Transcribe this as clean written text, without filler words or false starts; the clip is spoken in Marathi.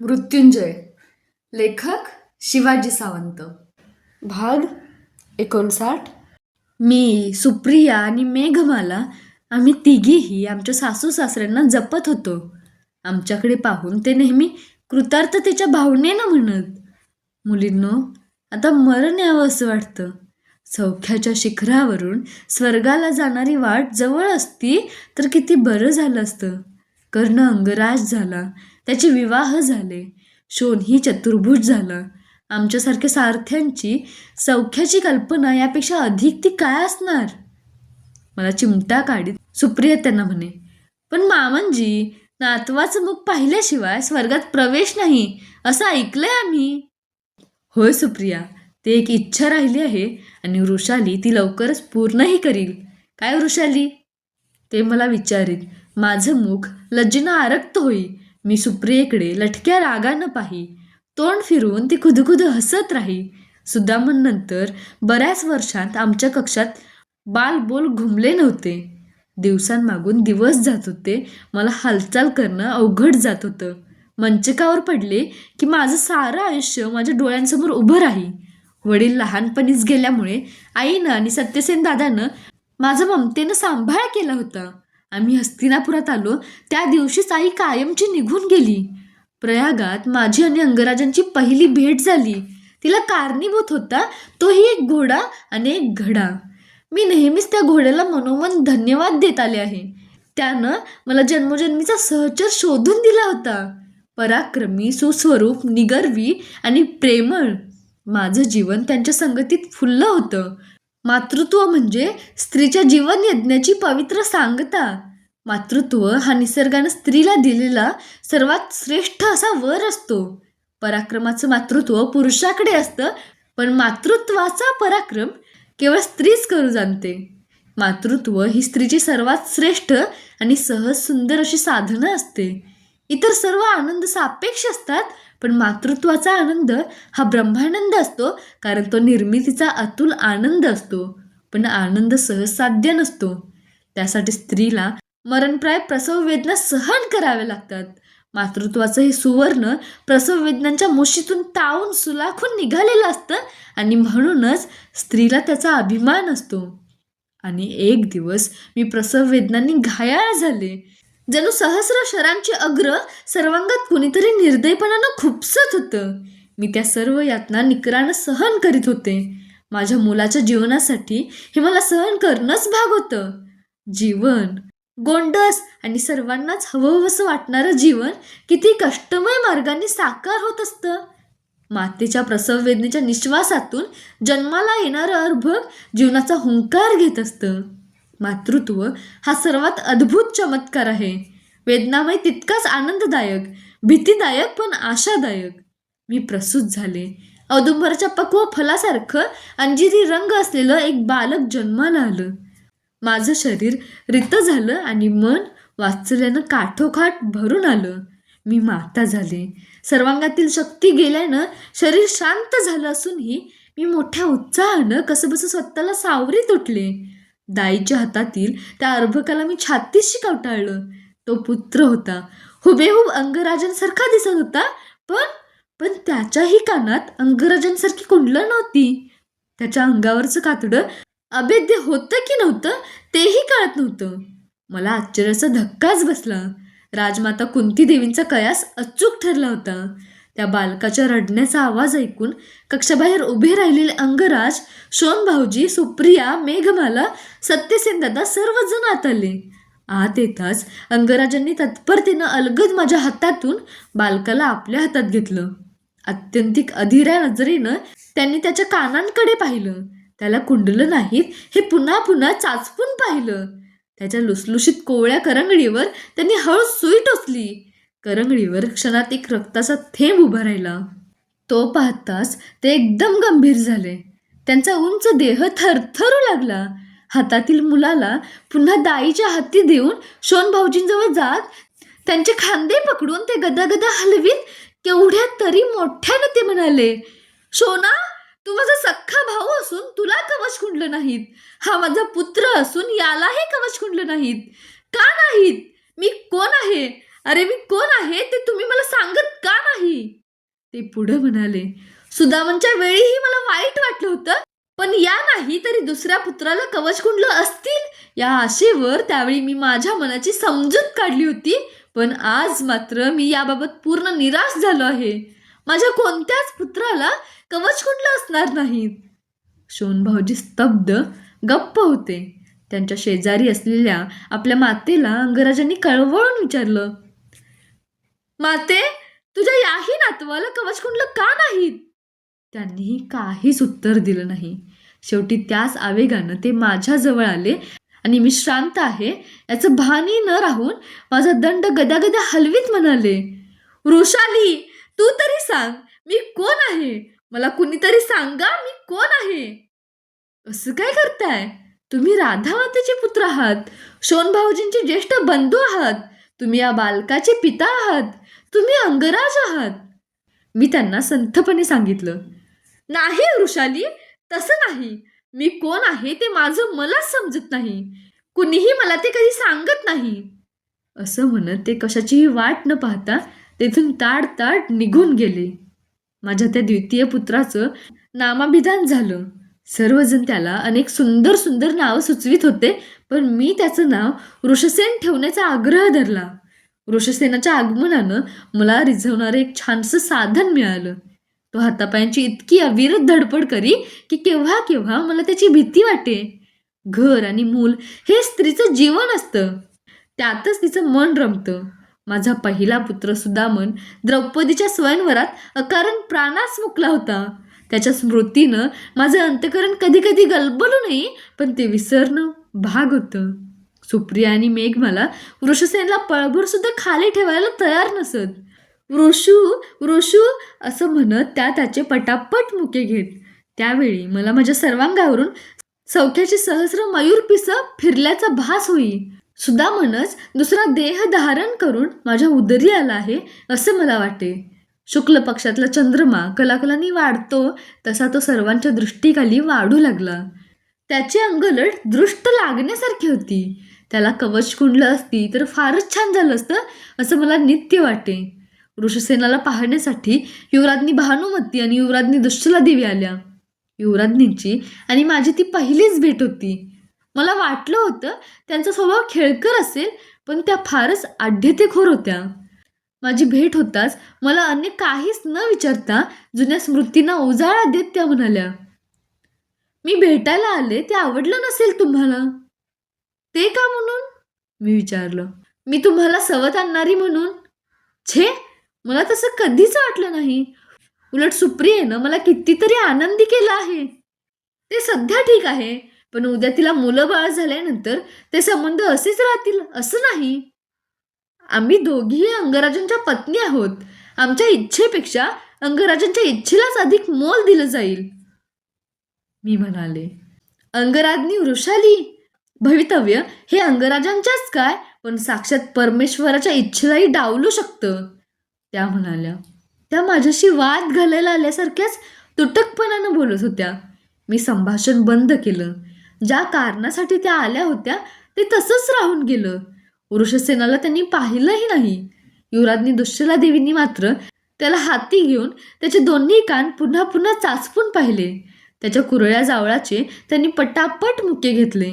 मृत्युंजय. लेखक शिवाजी सावंत. भाग 59. मी, सुप्रिया आणि मेघमाला आम्ही तिघीही आमच्या सासू सासऱ्यांना जपत होतो. आमच्याकडे पाहून ते नेहमी कृतार्थतेच्या भावनेनं म्हणत, मुलींनो, आता मरण यावं असं वाटतं. सौख्याच्या शिखरावरून स्वर्गाला जाणारी वाट जवळ असती तर किती बरं झालं असतं. कर्ण अंगराज झाला, त्याचे विवाह झाले, शोनही चतुर्भुज झाला. आमच्यासारख्या सारथ्यांची सौख्याची कल्पना यापेक्षा अधिक ती काय असणार. मला चिमटा काढीत सुप्रिया त्यांना म्हणे, पण मामनजी, नातवाचं मुख पाहिल्याशिवाय स्वर्गात प्रवेश नाही असं ऐकलंय आम्ही. होय सुप्रिया, ते एक इच्छा राहिली आहे आणि वृषाली ती लवकरच पूर्णही करील. काय वृषाली? ते मला विचारीत. माझं मुख लज्जेनं आरक्त होई. मी सुप्रियेकडे लटक्या रागानं पाही. तोंड फिरवून ती खुदखुद हसत राही. सुदामनंतर बऱ्याच वर्षांत आमच्या कक्षात बालबोल घुमले नव्हते. दिवसांमागून दिवस जात होते. मला हालचाल करणं अवघड जात होतं. मंचकावर पडले की माझं सारं आयुष्य माझ्या डोळ्यांसमोर उभं राही. वडील लहानपणीच गेल्यामुळे आईनं आणि सत्यसेन दादानं माझं ममतेनं सांभाळ केला होता. आम्ही हस्तिनापुरात आलो त्या दिवशीच आई कायमची निघून गेली. प्रयागात माझी आणि अंगराजांची पहिली भेट झाली. तिला कारणीभूत होता तोही एक घोडा आणि एक घडा. मी नेहमीच त्या घोड्याला मनोमन धन्यवाद देत आले आहे. त्यानं मला जन्मोजन्मीचा सहचर शोधून दिला होता. पराक्रमी, सुस्वरूप, निगर्वी आणि प्रेमळ. माझं जीवन त्यांच्या संगतीत फुललं होतं. मातृत्व म्हणजे स्त्रीच्या जीवन यज्ञाची पवित्र सांगता. मातृत्व हा निसर्गानं स्त्रीला दिलेला सर्वात श्रेष्ठ असा वर असतो. पराक्रमाचं मातृत्व पुरुषाकडे असतं, पण मातृत्वाचा पराक्रम केवळ स्त्रीच करू जाणते. मातृत्व ही स्त्रीची सर्वात श्रेष्ठ आणि सहज सुंदर अशी साधना असते. इतर सर्व आनंद सापेक्ष असतात, पण मातृत्वाचा आनंद हा ब्रह्मानंद असतो, कारण तो निर्मितीचा अतुल आनंद असतो. पण आनंद सहज साध्य नसतो. त्यासाठी स्त्रीला मरणप्राय प्रसव वेदना सहन कराव्या लागतात. मातृत्वाचं हे सुवर्ण प्रसव वेदनांच्या मुशीतून तावून सुलाखून निघालेलं असतं आणि म्हणूनच स्त्रीला त्याचा अभिमान असतो. आणि एक दिवस मी प्रसव वेदनांनी घायाळ झाले. जणू सहस्र शरांचे अग्र सर्वांगात कुणीतरी निर्दयपणानं खुपसत होतं. मी त्या सर्व यातना निकरानं सहन करीत होते. माझ्या मुलाच्या जीवनासाठी हे मला सहन करणंच भाग होतं. जीवन गोंडस आणि सर्वांनाच हवंहवंसं वाटणारं जीवन किती कष्टमय मार्गाने साकार होत असतं. मातेच्या प्रसव वेदनेच्या निश्वासातून जन्माला येणारं अर्भक जीवनाचा हुंकार घेत असतं. मातृत्व हा सर्वात अद्भुत चमत्कार आहे. वेदनामय तितकाच आनंददायक, भीतीदायक पण आशादायक. मी प्रसूत झाले. औदुंबराच्या पक्व फलासारखं अंजिरी रंग असलेलं एक बालक जन्माला आलं. माझं शरीर रित झालं आणि मन वात्सल्यानं काठोकाठ भरून आलं. मी माता झाले. सर्वांगातील शक्ती गेल्यानं शरीर शांत झालं असूनही मी मोठ्या उत्साहानं कसंबसं स्वतःला सावरीत उठले. दाईच्या हातातील त्या अर्भकाला मी छातीशी कवटाळलं. तो पुत्र होता. हुबेहूब अंगराजांसारखा दिसत होता, पण त्याच्याही कानात अंगराजांसारखी कुंडलं नव्हती. त्याच्या अंगावरचं कातडं अभेद्य होतं की नव्हतं तेही कळत नव्हतं. मला आश्चर्याचा धक्काच बसला. राजमाता कुंती देवींचा कयास अचूक ठरला होता. त्या बालकाच्या रडण्याचा आवाज ऐकून कक्षाबाहेर उभे राहिलेले अंगराज, शोन भाऊजी, सुप्रिया, मेघमाला, सत्यसेन दादा सर्वजण आत आले. आत येताच अंगराजांनी तत्परतेनं अलगद माझ्या हातातून बालकाला आपल्या हातात घेतलं. अत्यंतिक अधीऱ्या नजरेनं त्यांनी त्याच्या कानांकडे पाहिलं. त्याला कुंडलं नाहीत हे पुन्हा पुन्हा चाचपून पाहिलं. त्याच्या लुसलुशीत कोवळ्या करंगळीवर त्यांनी हळू सुई टोचली. करंगळीवर क्षणात एक रक्ताचा थेंब उभा राहिला. तो पाहताच ते एकदम गंभीर झाले. त्यांचा उंच देह थरथरू लागला. हातातील मुलाला पुन्हा दाईच्या हाती देऊन शोन भाऊजींजवळ जात त्यांचे खांदे पकडून ते गदागदा हलवीत केवढ्या तरी मोठ्यानं ते म्हणाले, शोना, तू माझा सख्खा भाऊ असून तुला कवच कुंडलं नाहीत. हा माझा पुत्र असून यालाही कवच कुंडलं नाहीत. का नाहीत? मी कोण आहे? अरे मी कोण आहे ते तुम्ही मला सांगत का नाही? ते पुढे म्हणाले, सुदामांच्या वेळीही मला वाईट वाटलं होतं, पण या नाही तरी दुसऱ्या पुत्राला कवचकुंडलं असतील या आशेवर त्यावेळी मी माझ्या मनाची समजूत काढली होती. पण आज मात्र मी याबाबत पूर्ण निराश झालो आहे. माझ्या कोणत्याच पुत्राला कवचकुंडलं असणार नाहीत. शोनभाऊजी स्तब्ध गप्प होते. त्यांच्या शेजारी असलेल्या आपल्या मातेला अंगराजांनी कळवळून विचारलं, माते, तुझ्या याही नातवाला कवचकुंडलं का नाहीत? त्यांनीही काहीच उत्तर दिलं नाही. शेवटी त्याच आवेगानं ते माझ्याजवळ आले आणि मी शांत आहे याचं भानही न राहून माझा दंड गदागदा हलवीत म्हणाले, वृषाली, तू तरी सांग, मी कोण आहे? मला कुणीतरी सांगा, मी कोण आहे? असं काय करताय? तुम्ही राधामातेचे पुत्र आहात, शोनभाऊजींचे ज्येष्ठ बंधू आहात, तुम्ही या बालकाचे पिता आहात, तुम्ही अंगराज आहात. मी त्यांना संथपणे सांगितलं, नाही वृषाली, तसं नाही. मी कोण आहे ते माझं मलाच समजत नाही. कुणीही मला ते कधी सांगत नाही. असं म्हणत ते कशाचीही वाट न पाहता तेथून ताडताड निघून गेले. माझ्या त्या द्वितीय पुत्राचं नामाभिधान झालं. सर्वजण त्याला अनेक सुंदर सुंदर नावं सुचवित होते, पण मी त्याचं नाव वृषसेन ठेवण्याचा आग्रह धरला. वृषसेनाच्या आगमनानं मला रिझवणारं एक छानसं साधन मिळालं. तो हातापायांची इतकी अविरत धडपड करी की केव्हा केव्हा मला त्याची भीती वाटे. घर आणि मूल हे स्त्रीचं जीवन असतं, त्यातच तिचं मन रमतं. माझा पहिला पुत्र सुदामन द्रौपदीच्या स्वयंवरात अकारण प्राणास मुकला होता. त्याच्या स्मृतीनं माझं अंतकरण कधी कधी गलबलू नाही, पण ते विसरणं भाग होतं. सुप्रिया आणि मेघ मला वृषसेनला पळभर सुद्धा खाली ठेवायला तयार नसत. वृषू वृषू असं म्हणत त्या त्याचे पटापट मुके घेत. त्यावेळी मला माझ्या सर्वांगावरून सौख्याची सहस्र मयूर पिसं फिरल्याचा भास होई. सुदामनच दुसरा देह धारण करून माझ्या उदरी आला आहे असं मला वाटे. शुक्ल पक्षातला चंद्रमा कलाकलांनी वाढतो तसा तो सर्वांच्या दृष्टीखाली वाढू लागला. त्याची अंगलट दृष्ट लागण्यासारखी होती. त्याला कवच कुंडलं असती तर फारच छान झालं असतं असं मला नित्य वाटे. वृषसेनाला पाहण्यासाठी युवराज्ञी भानुमती आणि युवराज्ञी दुश्शला देवी आल्या. युवराज्ञींची आणि माझी ती पहिलीच भेट होती. मला वाटलं होतं त्यांचा स्वभाव खेळकर असेल, पण त्या फारच आढ्यतेखोर होत्या. माझी भेट होताच मला अन्य काहीच न विचारता जुन्या स्मृतींना उजाळा देत त्या म्हणाल्या, मी भेटायला आले ते आवडलं नसेल तुम्हाला? ते का म्हणून? मी विचारलं. मी तुम्हाला सवत आणणारी म्हणून? छे, मला तसं कधीच वाटलं नाही. उलट सुप्रियेनं मला कितीतरी आनंदी केलं आहे. ते सध्या ठीक आहे, पण उद्या तिला मुलं बाळ झाल्यानंतर ते संबंध असेच राहतील असं नाही. आम्ही दोघीही अंगराजांच्या पत्नी आहोत. आमच्या इच्छेपेक्षा अंगराजांच्या इच्छेलाच अधिक मोल दिलं जाईल. मी म्हणाले, अंगराज्ञी वृषाली, भवितव्य हे अंगराजांच्याच काय, पण साक्षात परमेश्वराच्या इच्छेलाही डावलू शकतं. त्या म्हणाल्या. त्या माझ्याशी वाद घालायला आल्यासारख्याच तुटकपणानं बोलत होत्या. मी संभाषण बंद केलं. ज्या कारणासाठी त्या आल्या होत्या ते तसंच राहून गेलं. वृषसेनाला त्यांनी पाहिलंही नाही. युवराज्ञी दुश्शला देवींनी मात्र त्याला हाती घेऊन त्याचे दोन्ही कान पुन्हा पुन्हा चाचपून पाहिले. त्याच्या कुरळ्या जावळाचे त्यांनी पटापट मुके घेतले.